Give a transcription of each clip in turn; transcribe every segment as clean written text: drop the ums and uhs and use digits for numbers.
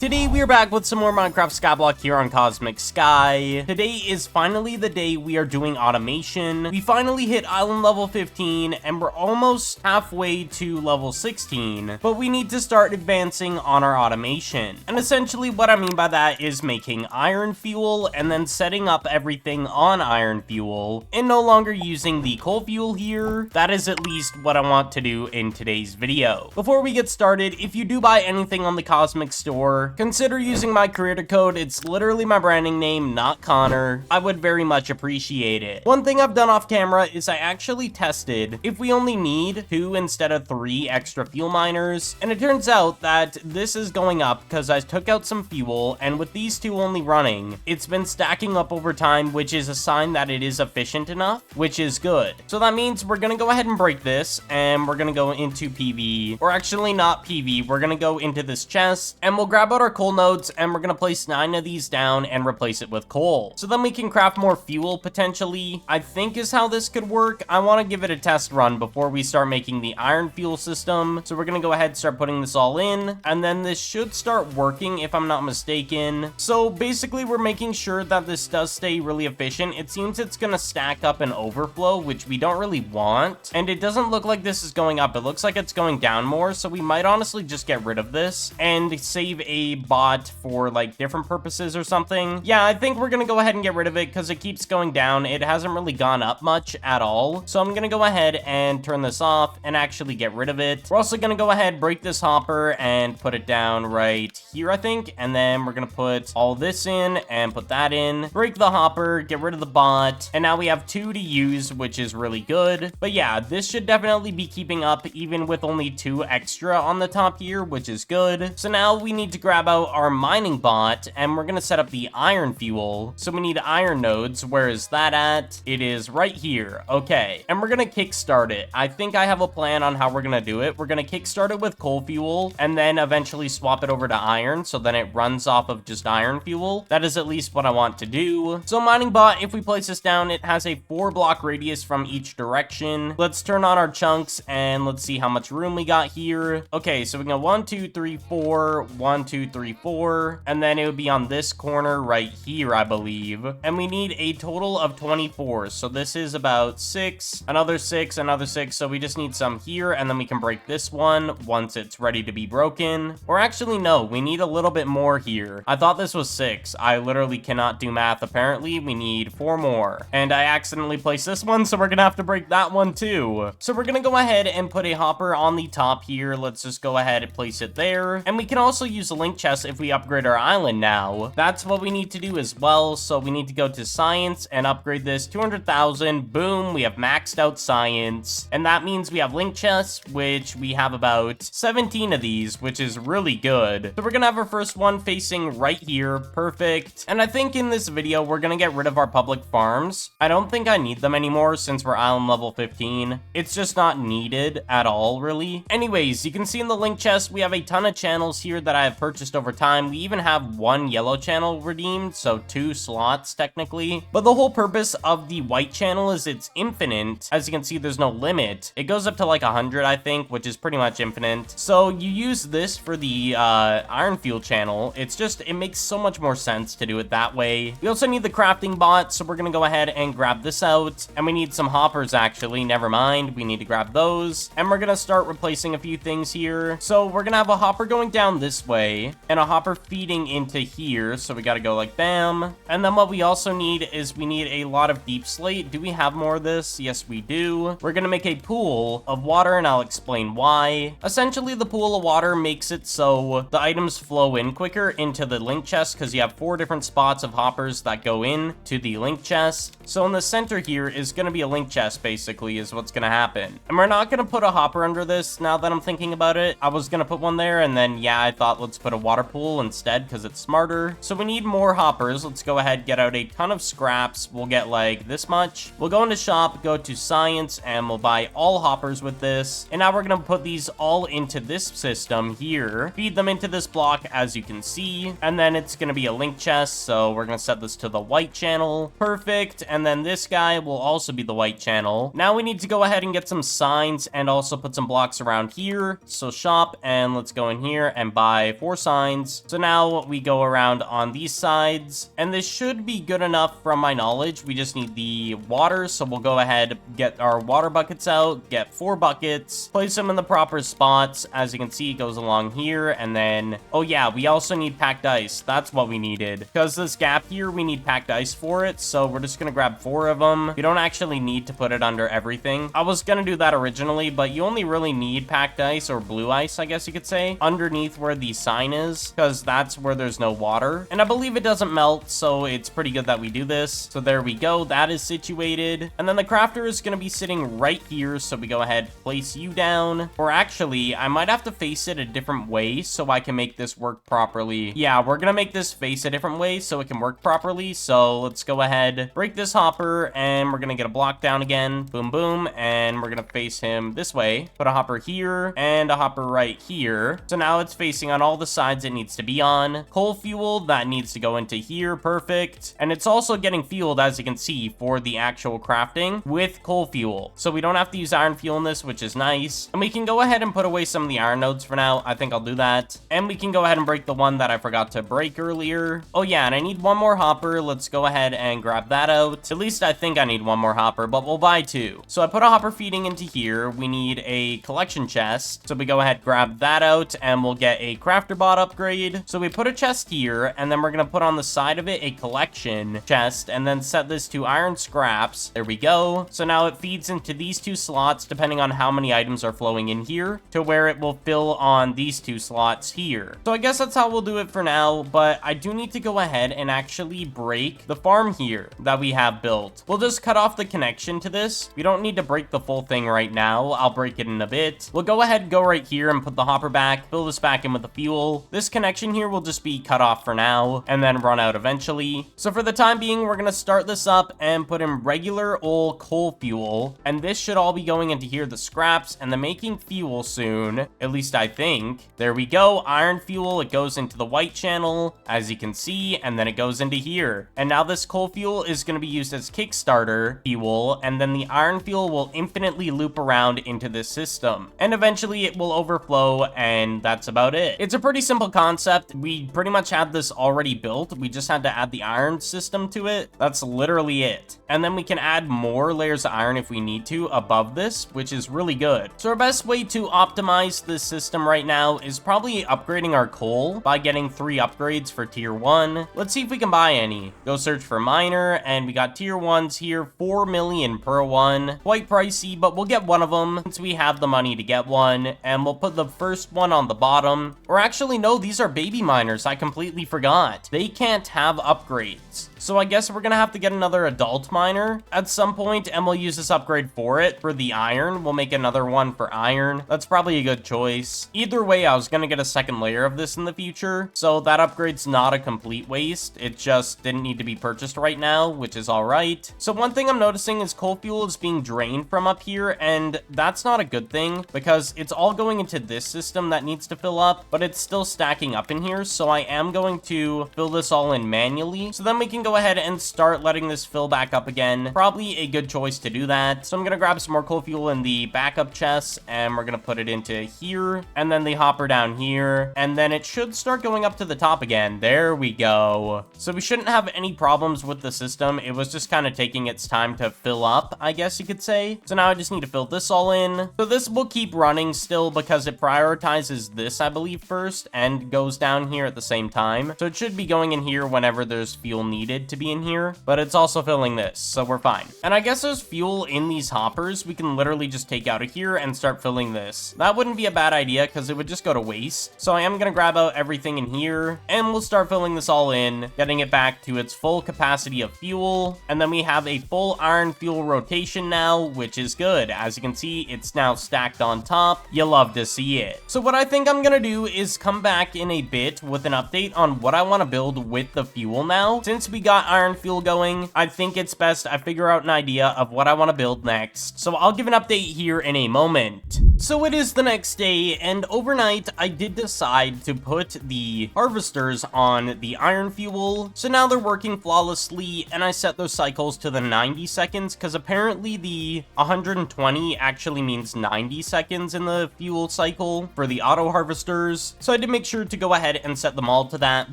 Today we are back with some more Minecraft Skyblock here on Cosmic Sky. Today is finally the day we are doing automation. We finally hit island level 15 and we're almost halfway to level 16, but we need to start advancing on our automation. And essentially what I mean by that is making iron fuel and then setting up everything on iron fuel and no longer using the coal fuel here. That is at least what I want to do in today's video. Before we get started, if you do buy anything on the Cosmic Store, consider using my creator code. It's literally my branding name, not Connor. I would very much appreciate it. One thing I've done off camera is I actually tested if we only need 2 instead of 3 extra fuel miners, and it turns out that this is going up because I took out some fuel, and with these 2 only running, it's been stacking up over time, which is a sign that it is efficient enough, which is good. So that means we're gonna go ahead and break this, and we're gonna go into PV, or actually not PV, we're gonna go into this chest, and we'll grab out our coal nodes, and we're gonna place 9 of these down and replace it with coal. So then we can craft more fuel potentially, I think is how this could work. I want to give it a test run before we start making the iron fuel system. So we're gonna go ahead and start putting this all in, and then this should start working if I'm not mistaken. So basically we're making sure that this does stay really efficient. It seems it's gonna stack up and overflow, which we don't really want, and it doesn't look like this is going up. It looks like it's going down more, so we might honestly just get rid of this and save a bot for like different purposes or something. Yeah, I think we're gonna go ahead and get rid of it because it keeps going down. It hasn't really gone up much at all, so I'm gonna go ahead and turn this off and actually get rid of it. We're also gonna go ahead, break this hopper and put it down right here, I think, and then we're gonna put all this in and put that in, break the hopper, get rid of the bot, and now we have 2 to use, which is really good. But yeah, this should definitely be keeping up even with only 2 extra on the top here, which is good. So now we need to grab out our mining bot, and we're gonna set up the iron fuel. So we need iron nodes. Where is that at? It is right here. Okay, and we're gonna kickstart it. I think I have a plan on how we're gonna do it. We're gonna kickstart it with coal fuel and then eventually swap it over to iron, so then it runs off of just iron fuel. That is at least what I want to do. So mining bot, if we place this down, it has a 4-block radius from each direction. Let's turn on our chunks and let's see how much room we got here. Okay, so we go 1 2 3 4, 1 2 3 4, and then it would be on this corner right here, I believe. And we need a total of 24. So this is about 6, another 6, another 6. So we just need some here, and then we can break this one once it's ready to be broken. Or actually, no, we need a little bit more here. I thought this was 6. I literally cannot do math. Apparently, we need 4 more. And I accidentally placed this one, so we're gonna have to break that one too. So we're gonna go ahead and put a hopper on the top here. Let's just go ahead and place it there. And we can also use a link chest if we upgrade our island now. That's what we need to do as well. So we need to go to science and upgrade this 200,000. Boom, we have maxed out science, and that means we have link chests, which we have about 17 of these, which is really good. So we're gonna have our first one facing right here. Perfect. And I think in this video we're gonna get rid of our public farms. I don't think I need them anymore since we're island level 15. It's just not needed at all, really. Anyways, you can see in the link chest we have a ton of channels here that I have purchased over time. We even have 1 yellow channel redeemed, so 2 slots technically. But the whole purpose of the white channel is it's infinite. As you can see, there's no limit. It goes up to like 100, I think, which is pretty much infinite. So you use this for the iron fuel channel. It's just, it makes so much more sense to do it that way. We also need the crafting bot, so we're gonna go ahead and grab this out. And we need some hoppers, actually. Never mind, we need to grab those. And we're gonna start replacing a few things here. So we're gonna have a hopper going down this way and a hopper feeding into here. So we gotta go like bam. And then what we also need is we need a lot of deep slate. Do we have more of this? Yes, we do. We're gonna make a pool of water, and I'll explain why. Essentially, the pool of water makes it so the items flow in quicker into the link chest because you have 4 different spots of hoppers that go in to the link chest. So in the center here is gonna be a link chest, basically, is what's gonna happen. And we're not gonna put a hopper under this now that I'm thinking about it. I was gonna put one there, and then yeah, I thought let's put a water pool instead because it's smarter. So we need more hoppers. Let's go ahead, get out a ton of scraps. We'll get like this much. We'll go into shop, go to science, and we'll buy all hoppers with this. And now we're gonna put these all into this system here, feed them into this block, as you can see, and then it's gonna be a link chest. So we're gonna set this to the white channel. Perfect. And then this guy will also be the white channel. Now we need to go ahead and get some signs and also put some blocks around here. So shop, and let's go in here and buy 4 signs signs. So now we go around on these sides, and this should be good enough from my knowledge. We just need the water, so we'll go ahead, get our water buckets out, get 4 buckets, place them in the proper spots. As you can see, it goes along here, and then, oh yeah, we also need packed ice. That's what we needed. Because this gap here, we need packed ice for it, so we're just gonna grab 4 of them. You don't actually need to put it under everything. I was gonna do that originally, but you only really need packed ice, or blue ice, I guess you could say, underneath where the sign is, because that's where there's no water. And I believe it doesn't melt, so it's pretty good that we do this. So there we go, that is situated. And then the crafter is gonna be sitting right here, so we go ahead, place you down. Or actually, I might have to face it a different way so I can make this work properly. Yeah, we're gonna make this face a different way so it can work properly. So let's go ahead, break this hopper, and we're gonna get a block down again. Boom, boom, and we're gonna face him this way. Put a hopper here, and a hopper right here. So now it's facing on all the sides it needs to be on. Coal fuel, that needs to go into here, perfect. And it's also getting fueled, as you can see, for the actual crafting with coal fuel. So we don't have to use iron fuel in this, which is nice. And we can go ahead and put away some of the iron nodes for now. I think I'll do that. And we can go ahead and break the one that I forgot to break earlier. Oh yeah, and I need one more hopper. Let's go ahead and grab that out. At least I think I need one more hopper, but we'll buy 2. So I put a hopper feeding into here. We need a collection chest. So we go ahead, grab that out, and we'll get a crafter bot upgrade. So we put a chest here, and then we're gonna put on the side of it a collection chest, and then set this to iron scraps. There we go. So now it feeds into these 2 slots, depending on how many items are flowing in here, to where it will fill on these 2 slots here. So I guess that's how we'll do it for now, but I do need to go ahead and actually break the farm here that we have built. We'll just cut off the connection to this. We don't need to break the full thing right now. I'll break it in a bit. We'll go ahead and go right here and put the hopper back, fill this back in with the fuel. This connection here will just be cut off for now, and then run out eventually. So for the time being, we're gonna start this up and put in regular old coal fuel, and this should all be going into here, the scraps, and then making fuel soon, at least I think. There we go, iron fuel, it goes into the white channel, as you can see, and then it goes into here. And now this coal fuel is gonna be used as Kickstarter fuel, and then the iron fuel will infinitely loop around into this system. And eventually it will overflow, and that's about it. It's a pretty simple concept. We pretty much had this already built. We just had to add the iron system to it. That's literally it. And then we can add more layers of iron if we need to above this, which is really good. So our best way to optimize this system right now is probably upgrading our coal by getting 3 upgrades for tier 1. Let's see if we can buy any. Go search for miner, and we got tier 1s here, 4 million per one. Quite pricey, but we'll get one of them since we have the money to get one, and we'll put the first one on the bottom. Or actually, no, these are baby miners. I completely forgot. They can't have upgrades. So I guess we're gonna have to get another adult miner at some point, and we'll use this upgrade for it. For the iron, we'll make another one for iron. That's probably a good choice. Either way, I was gonna get a second layer of this in the future, so that upgrade's not a complete waste. It just didn't need to be purchased right now, which is all right. So one thing I'm noticing is coal fuel is being drained from up here, and that's not a good thing because it's all going into this system that needs to fill up, but it's still stacking up in here. So I am going to fill this all in manually, so then we can go ahead and start letting this fill back up again. Probably a good choice to do that. So I'm gonna grab some more coal fuel in the backup chest, and we're gonna put it into here, and then the hopper down here, and then it should start going up to the top again. There we go. So we shouldn't have any problems with the system. It was just kind of taking its time to fill up, I guess you could say. So now I just need to fill this all in. So this will keep running still because it prioritizes this, I believe, first, and goes down here at the same time. So it should be going in here whenever there's fuel needed to be in here, but it's also filling this, so we're fine. And I guess there's fuel in these hoppers we can literally just take out of here and start filling this. That wouldn't be a bad idea because it would just go to waste. So I am gonna grab out everything in here, and we'll start filling this all in, getting it back to its full capacity of fuel. And then we have a full iron fuel rotation now, which is good. As you can see, it's now stacked on top. You love to see it. So what I think I'm gonna do is come back in a bit with an update on what I want to build with the fuel now. Since we got got iron fuel going, I think it's best I figure out an idea of what I want to build next. So I'll give an update here in a moment. So it is the next day, and overnight I did decide to put the harvesters on the iron fuel. So now they're working flawlessly, and I set those cycles to the 90 seconds because apparently the 120 actually means 90 seconds in the fuel cycle for the auto harvesters. So I did make sure to go ahead and set them all to that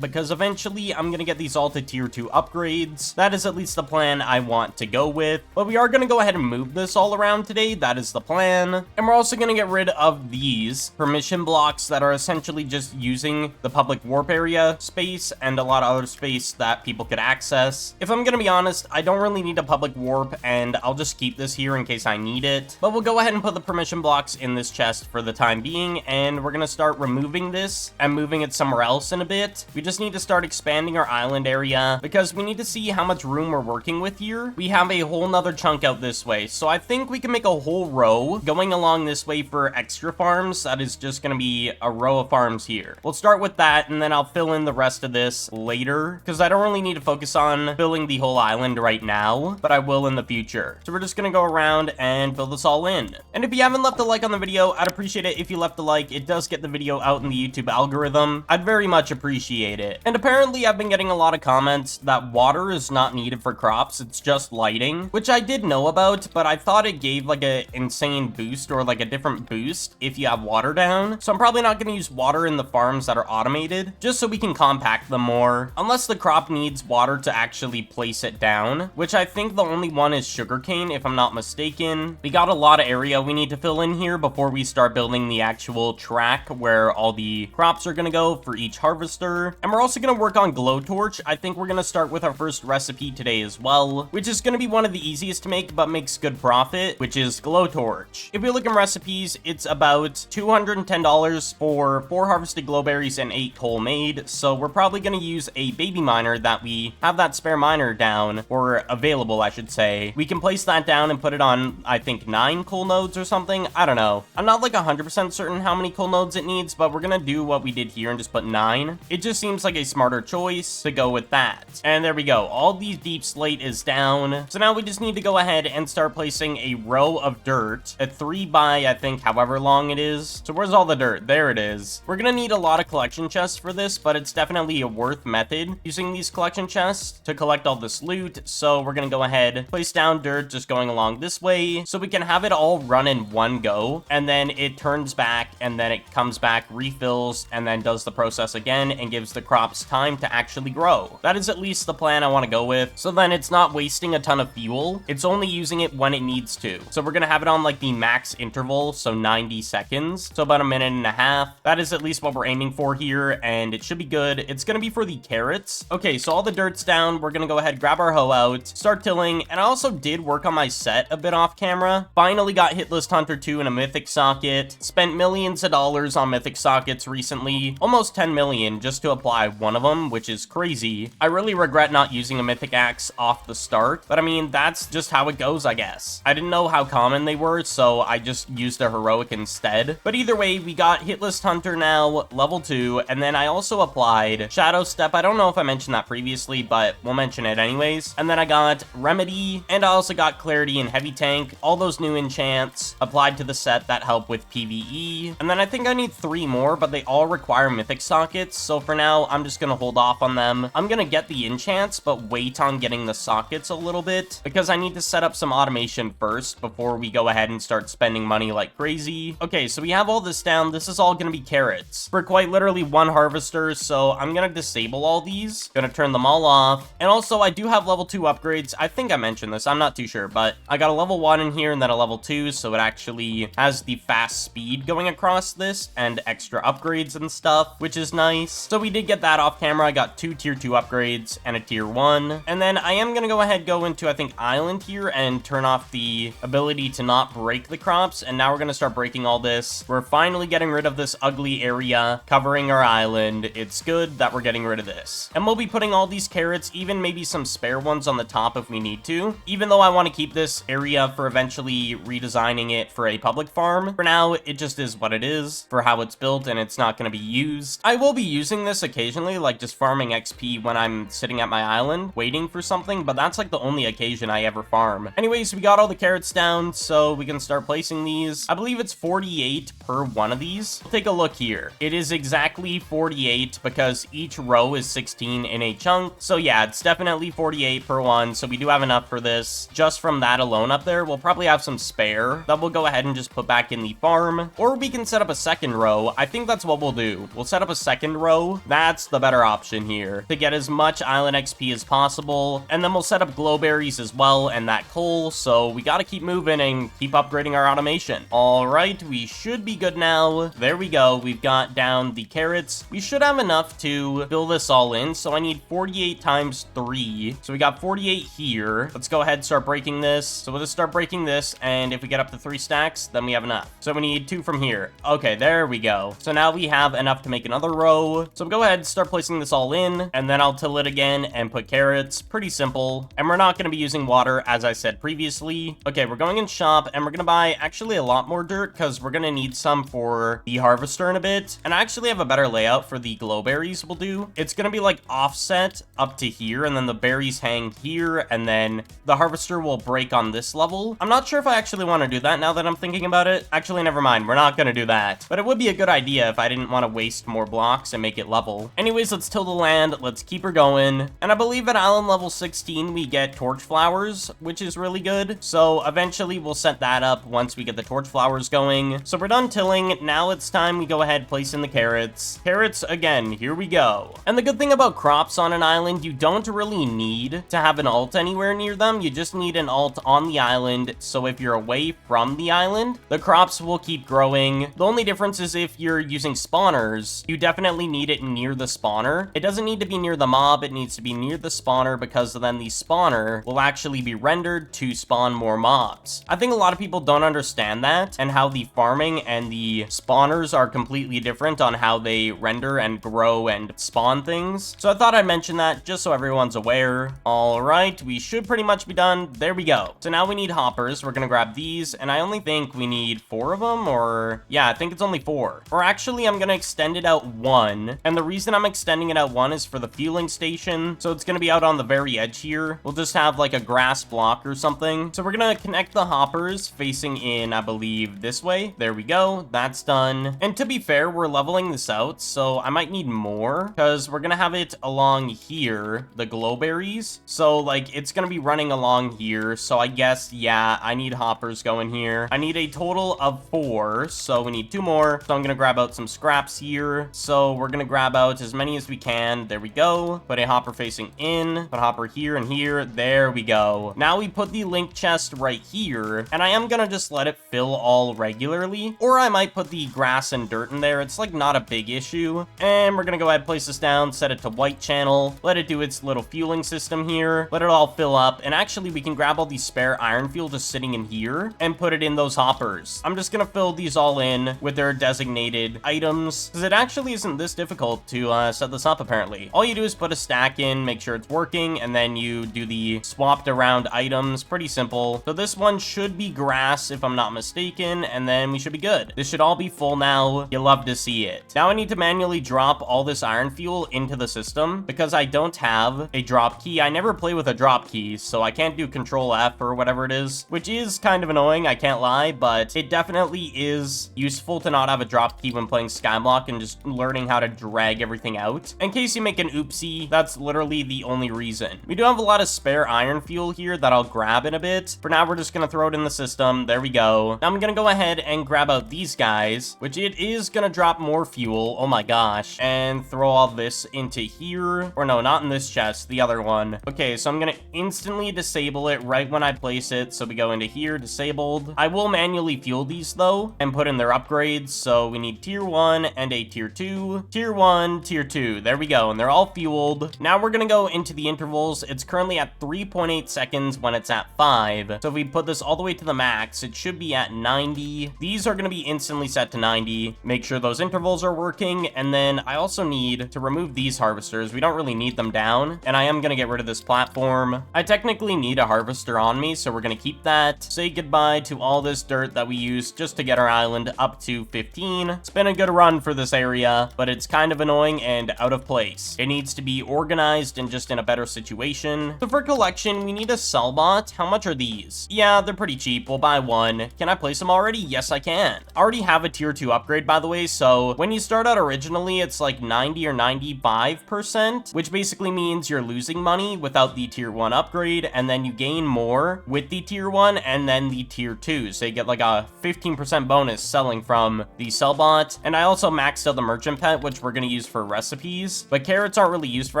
because eventually I'm going to get these all to tier 2 upgrades. That is at least the plan I want to go with, but we are going to go ahead and move this all around today. That is the plan. And we're also going to get rid of these permission blocks that are essentially just using the public warp area space and a lot of other space that people could access. If I'm gonna be honest, I don't really need a public warp, and I'll just keep this here in case I need it. But we'll go ahead and put the permission blocks in this chest for the time being, and we're gonna start removing this and moving it somewhere else in a bit. We just need to start expanding our island area because we need to see how much room we're working with here. We have a whole nother chunk out this way, so I think we can make a whole row going along this way for extra farms. That is just going to be a row of farms here. We'll start with that, and then I'll fill in the rest of this later because I don't really need to focus on filling the whole island right now, but I will in the future. So we're just going to go around and fill this all in. And if you haven't left a like on the video, I'd appreciate it if you left a like. It does get the video out in the YouTube algorithm. I'd very much appreciate it. And apparently I've been getting a lot of comments that water is not needed for crops. It's just lighting, which I did know about, but I thought it gave like an insane boost or like a different boost if you have water down. So I'm probably not going to use water in the farms that are automated, just so we can compact them more, unless the crop needs water to actually place it down, which I think the only one is sugarcane if I'm not mistaken. We got a lot of area we need to fill in here before we start building the actual track where all the crops are going to go for each harvester. And we're also going to work on glowtorch. I think we're going to start with our first recipe today as well, which is going to be one of the easiest to make but makes good profit, which is glowtorch. If we look in recipes, it's about $210 for 4 harvested glowberries and 8 coal made, so we're probably going to use a baby miner that we have that spare miner down, or available I should say. We can place that down and put it on, I think, 9 coal nodes or something. I don't know. I'm not like 100% certain how many coal nodes it needs, but we're going to do what we did here and just put 9. It just seems like a smarter choice to go with that. And there we go. All these deep slate is down. So now we just need to go ahead and start placing a row of dirt, a 3 by, I think, however long it is. So where's all the dirt? There it is. We're gonna need a lot of collection chests for this, but it's definitely a worth method using these collection chests to collect all this loot. So we're gonna go ahead, place down dirt just going along this way so we can have it all run in one go, and then it turns back and then it comes back, refills, and then does the process again and gives the crops time to actually grow. That is at least the plan I want to go with. So then it's not wasting a ton of fuel. It's only using it when it needs to. So we're gonna have it on like the max interval, so 90 seconds, so about a minute and a half. That is at least what we're aiming for here, and it should be good. It's gonna be for the carrots. Okay, so all the dirt's down. We're gonna go ahead, grab our hoe out, start tilling, and I also did work on my set a bit off camera. Finally got Hit List Hunter 2 in a mythic socket. Spent millions of dollars on mythic sockets recently, almost 10 million just to apply one of them, which is crazy. I really regret not using a mythic axe off the start, but I mean, that's just how it goes, I guess. I didn't know how common they were, so I just used a heroic instead. But either way, we got Hit List Hunter now, level 2, and then I also applied Shadow Step. I don't know if I mentioned that previously, but we'll mention it anyways. And then I got Remedy, and I also got Clarity and Heavy Tank, all those new enchants applied to the set that help with PvE. And then I think I need 3 more, but they all require mythic sockets, so for now, I'm just gonna hold off on them. I'm gonna get the enchants, but wait on getting the sockets a little bit, because I need to set up some automation first before we go ahead and start spending money like crazy. Okay, so we have all this down. This is all gonna be carrots for quite literally 1 harvester, so I'm gonna disable all these, gonna turn them all off. And also, I do have level 2 upgrades. I think I mentioned this, I'm not too sure, but I got a level 1 in here and then a level 2, so it actually has the fast speed going across this and extra upgrades and stuff, which is nice. So we did get that off camera. I got 2 tier 2 upgrades and a tier 1. And then I am gonna go ahead, go into, I think, island here and turn off the ability to not break the crops. And now we're gonna start breaking all this. We're finally getting rid of this ugly area covering our island. It's good that we're getting rid of this. And we'll be putting all these carrots, even maybe some spare ones on the top if we need to, even though I want to keep this area for eventually redesigning it for a public farm. For now, it just is what it is for how it's built, and it's not going to be used. I will be using this occasionally, like just farming XP when I'm sitting at at my island waiting for something, but that's like the only occasion I ever farm. Anyways, we got all the carrots down, so we can start placing these. I believe it's 48 per one of these. We'll take a look here. It is exactly 48 because each row is 16 in a chunk. So yeah, it's definitely 48 per one. So we do have enough for this. Just from that alone up there, we'll probably have some spare that we'll go ahead and just put back in the farm. Or we can set up a second row. I think that's what we'll do. We'll set up a second row. That's the better option here to get as much island XP as possible. And then we'll set up glowberries as well and that coal. So we got to keep moving and keep upgrading our automation. All right, we should be good now. There we go. We've got down the carrots. We should have enough to fill this all in. So I need 48 times 3. So we got 48 here. Let's go ahead and start breaking this. So we'll just start breaking this. And if we get up to 3 stacks, then we have enough. So we need 2 from here. Okay, there we go. So now we have enough to make another row. So go ahead and start placing this all in. And then I'll till it again and put carrots. Pretty simple. And we're not going to be using water, as I said previously. Okay, we're going in shop and we're going to buy actually a lot more dirt because we're going to need some for the harvester in a bit. And I actually have a better layout for the glowberries we'll do. It's going to be like offset up to here and then the berries hang here and then the harvester will break on this level. I'm not sure if I actually want to do that now that I'm thinking about it. Actually, never mind. We're not going to do that. But it would be a good idea if I didn't want to waste more blocks and make it level. Anyways, let's till the land. Let's keep her going. And I believe at island level 16, we get torch flowers, which is really good. So eventually we'll set that up once we get the torch flowers going. So we're done tilling. Now it's time we go ahead, place in the carrots. Carrots again, here we go. And the good thing about crops on an island, you don't really need to have an alt anywhere near them. You just need an alt on the island. So if you're away from the island, the crops will keep growing. The only difference is if you're using spawners, you definitely need it near the spawner. It doesn't need to be near the mob. It needs to be near the spawner because then the spawner will actually be rendered to spawn more mobs. I think a lot of people don't understand that and how the farming and the spawners are completely different on how they render and grow and spawn things. So I thought I'd mention that just so everyone's aware. All right, we should pretty much be done. There we go. So now we need hoppers. We're gonna grab these and I only think we need 4 of them or yeah, I think it's only 4. Or actually I'm gonna extend it out 1. And the reason I'm extending it out 1 is for the fueling station. So it's gonna be out on the very edge here. We'll just have like a grass block or something. So we're gonna connect the hoppers facing in, I believe, this way. There we go. That's done. And to be fair, we're leveling this out, so I might need more because we're gonna have it along here, the glowberries. So like it's gonna be running along here. So I guess, yeah, I need hoppers going here. I need a total of 4, so we need 2 more. So I'm gonna grab out some scraps here. So we're gonna grab out as many as we can. There we go. Put a hopper facing in, put a hopper here and here. There we go. Now we put the link chest right here, and I am gonna just let it fill all regularly, or I might put the grass and dirt in there. It's like not a big issue. And we're gonna go ahead, place this down, set it to white channel, let it do its little fueling system here, let it all fill up, and actually we can grab all these spare iron fuel just sitting in here and put it in those hoppers. I'm just gonna fill these all in with their designated items, because it actually isn't this difficult to set this up apparently. All you do is put a stack in, make sure it's working, and then you do the swapped around items. Pretty simple. So this one should be grass if I'm not mistaken, and then we should be good. This should all be full now. You'll love to see it. Now I need to manually drop all this iron fuel into the system because I don't have a drop key. I never play with a drop key, so I can't do Control F or whatever it is, which is kind of annoying, I can't lie, but it definitely is useful to not have a drop key when playing Skyblock and just learning how to drag everything out. In case you make an oopsie, that's literally the only reason. We do have a lot of spare iron fuel here that I'll grab in a bit. For now, we're just gonna throw it in the system. There we go. Now I'm gonna go ahead and grab out these guys, which it is gonna drop more fuel. Oh my gosh. And throw all this into here. Or no, not in this chest, the other one. Okay, so I'm gonna instantly disable it right when I place it. So we go into here, disabled. I will manually fuel these though and put in their upgrades. So we need tier 1 and a tier 2. Tier 1, tier 2. There we go. And they're all fueled. Now we're gonna go into the intervals. It's currently at 3.8 seconds when it's at 5. So if we put this all the way to the max, it should be at 90. These are gonna be instantly set to 90. Make sure those intervals are working. And then I also need to remove these harvesters. We don't really need them down. And I am gonna get rid of this platform. I technically need a harvester on me, so we're gonna keep that. Say goodbye to all this dirt that we used just to get our island up to 15. It's been a good run for this area, but it's kind of annoying and out of place. It needs to be organized organized and just in a better situation. So for collection, we need a sell bot. How much are these? Yeah, they're pretty cheap. We'll buy one. Can I place them already? Yes, I can. I already have a tier 2 upgrade, by the way, so when you start out originally, it's like 90 or 95%, which basically means you're losing money without the tier 1 upgrade, and then you gain more with the tier 1 and then the tier 2. So you get like a 15% bonus selling from the sell bot. And I also maxed out the merchant pet, which we're going to use for recipes, but carrots aren't really used for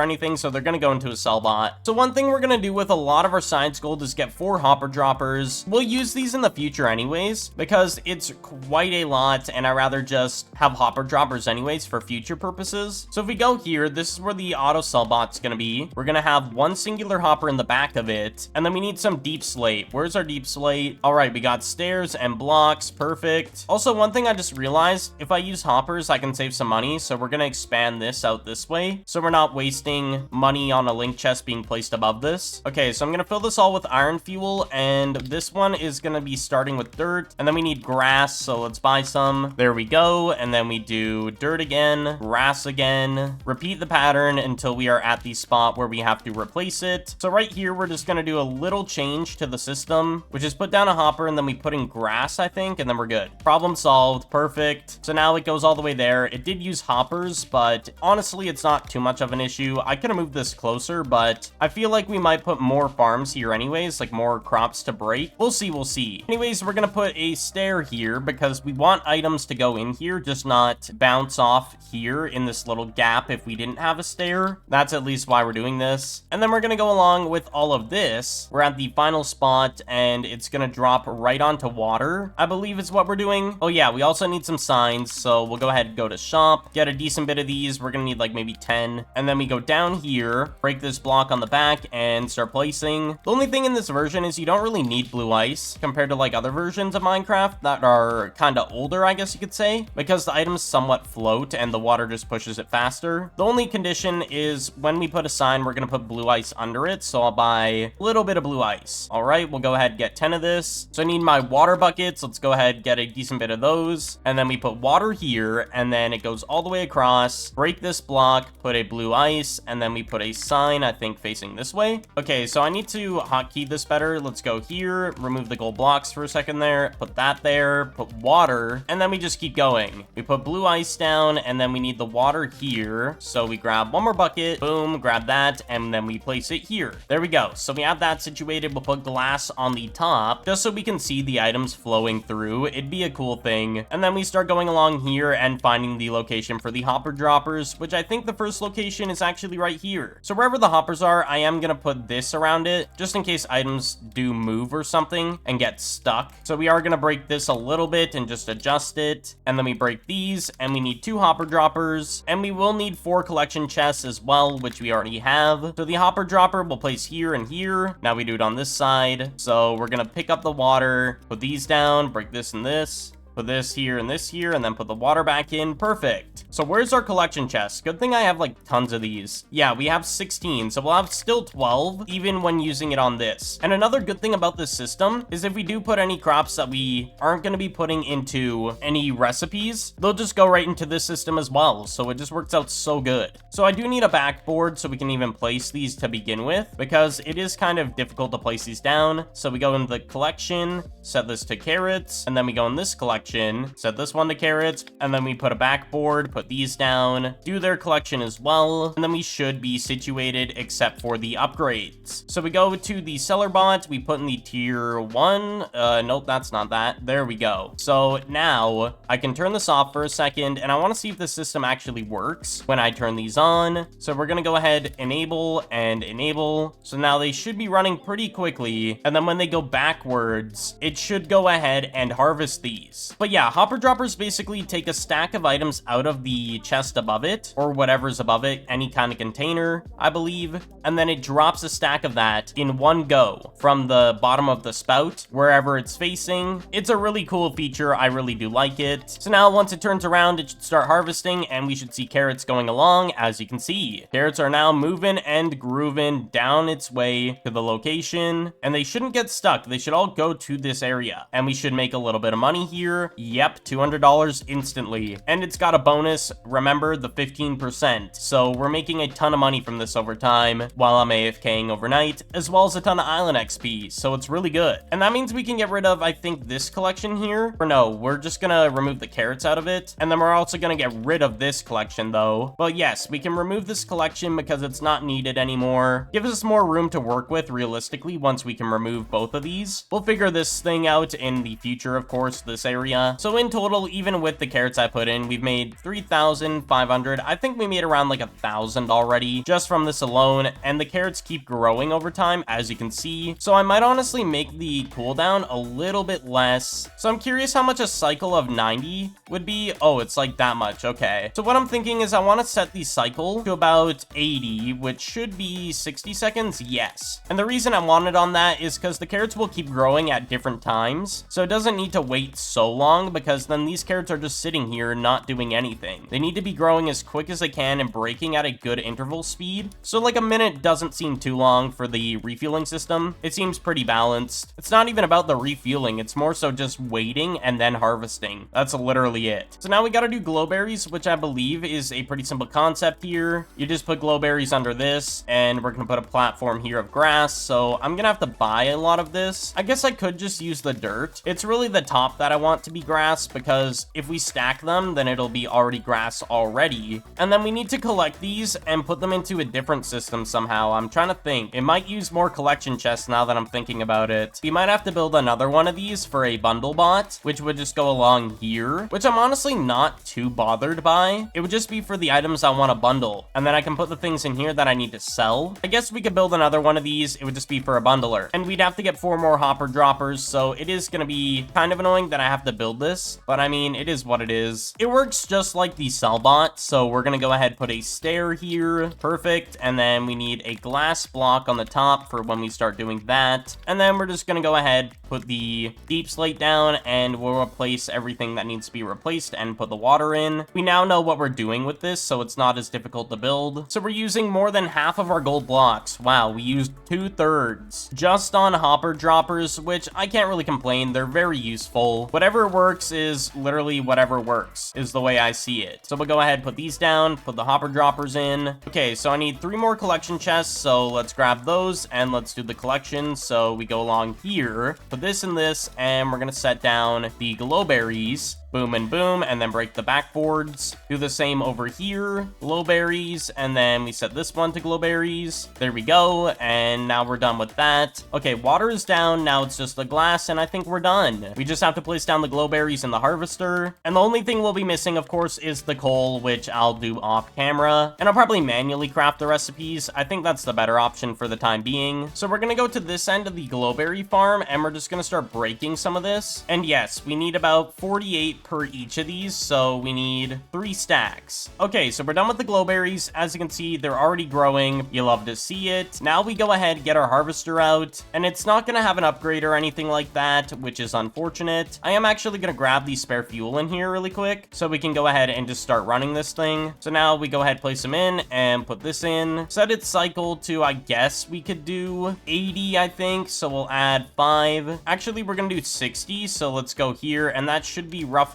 anything, so they're going to go into a sell bot. So one thing we're going to do with a lot of our science gold is get 4 hopper droppers. We'll use these in the future anyways, because it's quite a lot, and I rather just have hopper droppers anyways for future purposes. So if we go here, this is where the auto sell bot's going to be. We're going to have one singular hopper in the back of it, and then we need some deep slate. Where's our deep slate? All right, we got stairs and blocks. Perfect. Also, one thing I just realized, if I use hoppers, I can save some money, so we're going to expand this out this way, so we're not wasting money on a link chest being placed above this. Okay, so I'm going to fill this all with iron fuel, and this one is going to be starting with dirt, and then we need grass, so let's buy some. There we go, and then we do dirt again, grass again, repeat the pattern until we are at the spot where we have to replace it. So right here, we're just going to do a little change to the system, which is put down a hopper, and then we put in grass, I think, and then we're good. Problem solved. Perfect. So now it goes all the way there. It did use hoppers, but honestly, it's not too much of an issue. I could have moved this closer, but I feel like we might put more farms here anyways, like more crops to break. We'll see, we'll see. Anyways, we're gonna put a stair here because we want items to go in here, just not bounce off here in this little gap if we didn't have a stair. That's at least why we're doing this. And then we're gonna go along with all of this. We're at the final spot, and it's gonna drop right onto water, I believe is what we're doing. Oh yeah, we also need some signs, so we'll go ahead and go to shop, get a decent bit of these. We're gonna need like maybe 10, and then we go down here, break this block on the back, and start placing. The only thing in this version is you don't really need blue ice compared to like other versions of Minecraft that are kind of older, I guess you could say, because the items somewhat float and the water just pushes it faster. The only condition is when we put a sign, we're gonna put blue ice under it, so I'll buy a little bit of blue ice. All right, we'll go ahead and get 10 of this. So I need my water buckets. Let's go ahead and get a decent bit of those, and then we put water here, and then it goes all the way across. Break this block, put a blue ice, and then we put a sign, I think, facing this way. Okay, so I need to hotkey this better. Let's go here, remove the gold blocks for a second there, put that there, put water, and then we just keep going. We put blue ice down, and then we need the water here. So we grab one more bucket, boom, grab that, and then we place it here. There we go. So we have that situated. We'll put glass on the top just so we can see the items flowing through. It'd be a cool thing. And then we start going along here and finding the location for the hopper droppers, which I think the first location is actually right here. So wherever the hoppers are, I am gonna put this around it just in case items do move or something and get stuck. So we are gonna break this a little bit and just adjust it, and then we break these, and we need 2 hopper droppers, and we will need 4 collection chests as well, which we already have. So the hopper dropper we'll place here and here. Now we do it on this side. So we're gonna pick up the water, put these down, break this and this, put this here and this here, and then put the water back in. Perfect. So where's our collection chest? Good thing I have like tons of these. Yeah, we have 16, so we'll have still 12 even when using it on this. And another good thing about this system is if we do put any crops that we aren't going to be putting into any recipes, they'll just go right into this system as well. So it just works out so good. So I do need a backboard so we can even place these to begin with, because it is kind of difficult to place these down. So we go into the collection, set this to carrots, and then we go in this collection, set this one to carrots, and then we put a backboard, put these down, do their collection as well, and then we should be situated except for the upgrades. So we go to the seller bot, we put in the tier 1, nope, that's not that. There we go. So now I can turn this off for a second, and I want to see if the system actually works when I turn these on. So we're gonna go ahead, enable and enable. So now they should be running pretty quickly, and then when they go backwards, it should go ahead and harvest these. But yeah, hopper droppers basically take a stack of items out of the chest above it, or whatever's above it, any kind of container, I believe, and then it drops a stack of that in one go from the bottom of the spout, wherever it's facing. It's a really cool feature. I really do like it. So now once it turns around, it should start harvesting, and we should see carrots going along. As you can see, carrots are now moving and grooving down its way to the location, and they shouldn't get stuck. They should all go to this area, and we should make a little bit of money here. here. Yep, $200 instantly. And it's got a bonus, remember, the 15%. So we're making a ton of money from this over time while I'm AFKing overnight, as well as a ton of island XP. So it's really good. And that means we can get rid of, I think, this collection here. Or no, we're just gonna remove the carrots out of it. And then we're also gonna get rid of this collection though. But yes, we can remove this collection because it's not needed anymore. Gives us more room to work with realistically once we can remove both of these. We'll figure this thing out in the future, of course, this area. So in total, even with the carrots I put in, we've made 3,500. I think we made around like 1,000 already just from this alone. And the carrots keep growing over time, as you can see. So I might honestly make the cooldown a little bit less. So I'm curious how much a cycle of 90 would be. Oh, it's like that much. Okay. So what I'm thinking is I want to set the cycle to about 80, which should be 60 seconds. Yes. And the reason I wanted on that is because the carrots will keep growing at different times. So it doesn't need to wait so long because then these carrots are just sitting here not doing anything. They need to be growing as quick as they can and breaking at a good interval speed. So like a minute doesn't seem too long for the refueling system. It seems pretty balanced. It's not even about the refueling. It's more so just waiting and then harvesting. That's literally it. So now we got to do glowberries, which I believe is a pretty simple concept here. You just put glowberries under this and we're going to put a platform here of grass. So I'm going to have to buy a lot of this. I guess I could just use the dirt. It's really the top that I want to be grass because if we stack them, then it'll be already grass already. And then we need to collect these and put them into a different system somehow. I'm trying to think. It might use more collection chests now that I'm thinking about it. We might have to build another one of these for a bundle bot, which would just go along here, which I'm honestly not too bothered by. It would just be for the items I want to bundle. And then I can put the things in here that I need to sell. I guess we could build another one of these. It would just be for a bundler. And we'd have to get 4 more hopper droppers. So it is going to be kind of annoying that I have to build this. But I mean, it is what it is. It works just like the sell bot. So we're going to go ahead, put a stair here. Perfect. And then we need a glass block on the top for when we start doing that. And then we're just going to go ahead, put the deep slate down, and we'll replace everything that needs to be replaced and put the water in. We now know what we're doing with this, so it's not as difficult to build. So we're using more than half of our gold blocks. Wow, we used 2/3 just on hopper droppers, which I can't really complain. They're very useful. Whatever works is literally whatever works, is the way I see it. So we'll go ahead, put these down, put the hopper droppers in. Okay, so I need 3 more collection chests, so let's grab those and let's do the collection. So we go along here, put this and this, and we're gonna set down the glowberries. Boom and boom, and then break the backboards. Do the same over here, glowberries, and then we set this one to glowberries. There we go, and now we're done with that. Okay, water is down, now it's just the glass, and I think we're done. We just have to place down the glowberries in the harvester, and the only thing we'll be missing, of course, is the coal, which I'll do off camera, and I'll probably manually craft the recipes. I think that's the better option for the time being. So we're gonna go to this end of the glowberry farm, and we're just gonna start breaking some of this, and yes, we need about 48 per each of these, so we need 3 stacks. Okay, so we're done with the glowberries. As you can see, they're already growing. You love to see it. Now we go ahead, get our harvester out, and it's not gonna have an upgrade or anything like that, which is unfortunate. I am actually gonna grab the spare fuel in here really quick, so we can go ahead and just start running this thing. So now we go ahead, place them in, and put this in. Set its cycle to, I guess we could do 80, I think, so we'll add 5. Actually, we're gonna do 60, so let's go here, and that should be roughly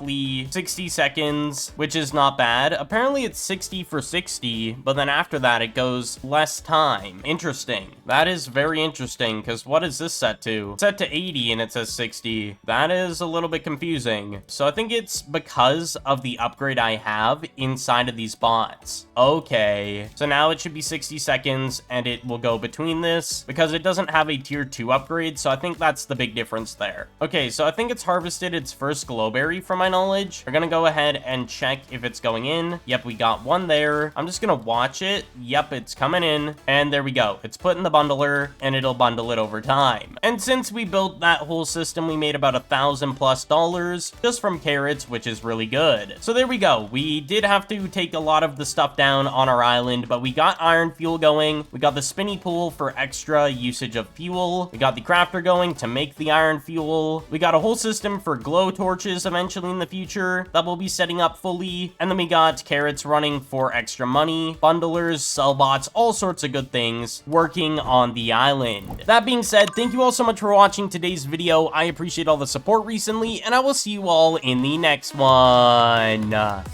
60 seconds, which is not bad. Apparently it's 60 for 60, but then after that it goes less time. Interesting. That is very interesting, because what is this set to? It's set to 80 and it says 60. That is a little bit confusing. So I think it's because of the upgrade I have inside of these bots. Okay, so now it should be 60 seconds and it will go between this because it doesn't have a tier 2 upgrade, so I think that's the big difference there. Okay, so I think it's harvested its first glowberry from my knowledge. We're gonna go ahead and check if it's going in. Yep, we got one there. I'm just gonna watch it. Yep, it's coming in, and there we go. It's put in the bundler, and it'll bundle it over time. And since we built that whole system, we made about $1,000+ just from carrots, which is really good. So there we go. We did have to take a lot of the stuff down on our island, but we got iron fuel going. We got the spinny pool for extra usage of fuel. We got the crafter going to make the iron fuel. We got a whole system for glow torches eventually in the future that we'll be setting up fully. And then we got carrots running for extra money, bundlers, sell bots, all sorts of good things working on the island. That being said, thank you all so much for watching today's video. I appreciate all the support recently, and I will see you all in the next one.